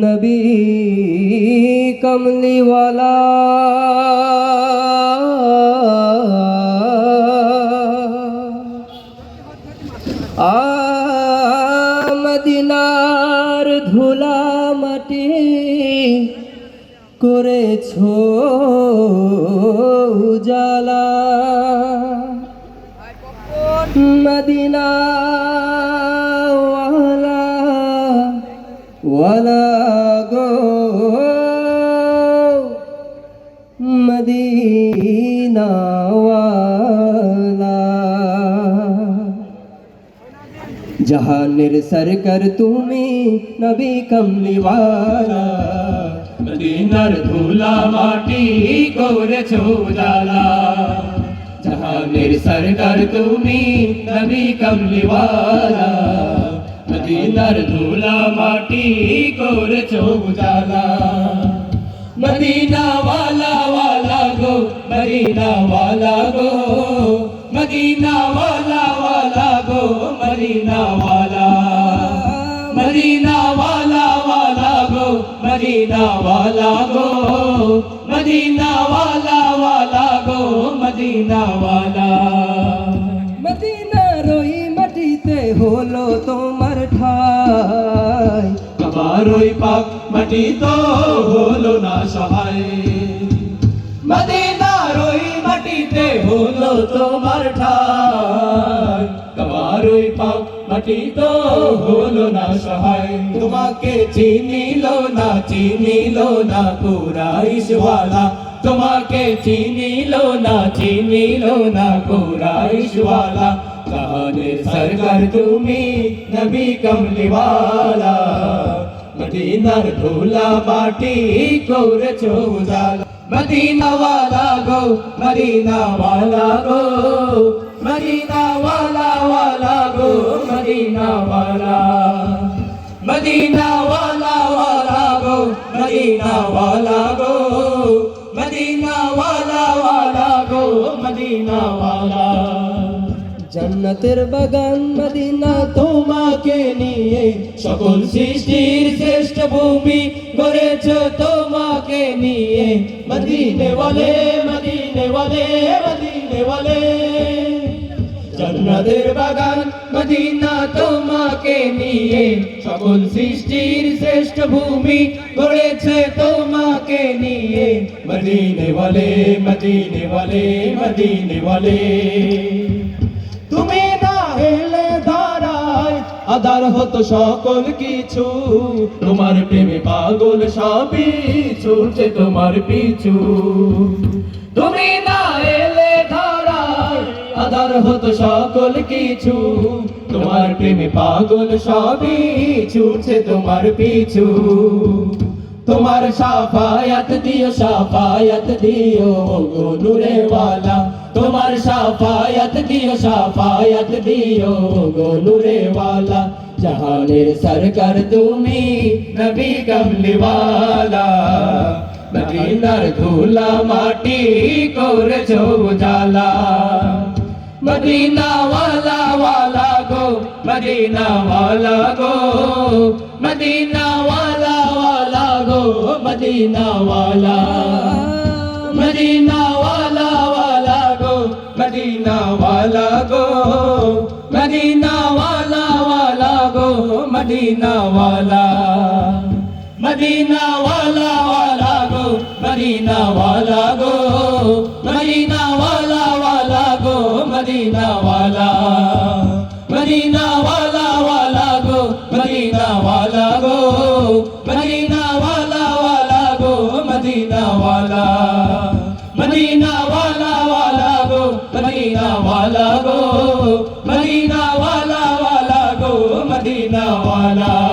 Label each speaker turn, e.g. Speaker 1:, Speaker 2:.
Speaker 1: नबी कमली वाला মদিনার ধুলা মাটি করেছো উজালা মদিনা वाला गो मदीना वाला जहानेर सरकार तुमी नबी कमली वाला
Speaker 2: मदीनार धूला माटी करेছো उजाला जहानेर सरकार तुमी नबी कमली वाला मदीनार धूला माटी करेছো उजाला मदीना वाला वाला गो मदीना वाला गो मदीना वाला वाला गो मदीना वाला मदीना वाला वाला गो मदीना वाला गो मदीना वाला वाला गो मदीना वाला
Speaker 1: मदीनार ওই মাটিতে হলো তোমার ঠাই
Speaker 2: আমার ওই পাক মাটি তো হলো না সহায় মদিনার ওই মাটিতে হলো তোমার ঠাই আমার ওই পাক মাটি তো হলো না সহায় তোমাকে চিনিল না কুরাইশওয়ালা তোমাকে চিনিল না কুরাইশওয়ালা जहानेर सरकार तुमी नबी कमली वाला मदीनार धूला माटी करेছো उजाला मदीना वाला गो मदीना वाला गो मदीना वाला वाला गो मदीना वाला मदीना वाला वाला गो मदीना वाला गो मदीना वाला वाला गो मदीना वाला
Speaker 1: जन्नतेर बागान मदीना
Speaker 2: তোমাকে নিয়ে সকল সৃষ্টির শ্রেষ্ঠ ভূমি গড়েছো তোমাকে নিয়ে মদিনে ওয়ালে মদিনে ওয়ালে মদিনে ওয়ালে জান্নাতের বাগান মদিনা তোমাকে নিয়ে সকল সৃষ্টির শ্রেষ্ঠ ভূমি গড়েছে তোমাকে নিয়ে মদিনে ওয়ালে মদিনে ওয়ালে মদিনে ওয়ালে তুমি না এলে ধারায় আদার হতো সকল কিছু তোমার প্রেমে পাগল সবই ছুটছে তোমার পিছু তুমি না এলে ধারায় আদার হতো সকল কিছু তোমার প্রেমে পাগল সবই ছুটছে তোমার পিছু তোমার সাফায়াত দিও গো নূরে ওয়ালা তোমার সাফায়াত দিও গো নূরে ওয়ালা জাহানের সরকার তুমি নবী কমলি ওয়ালা মদিনার ধুলা মাটি করেছো উজালা মদিনা ওয়ালা ওয়ালা গো মদিনা ওয়ালা গো মদিনা ওয়ালা ওয়ালা গো মদিনা ওয়ালা मदीना वाला वाला गो मदीना वाला गो मदीना वाला वाला गो मदीना वाला मदीना वाला वाला गो मदीना वाला गो मदीना वाला वाला गो मदीना वाला मदीना वाला वाला गो मदीना वाला गो मदीना वाला वाला गो मदीना वाला मदीना वाला वाला गो मदीना वाला गो मदीना वाला वाला गो मदीना वाला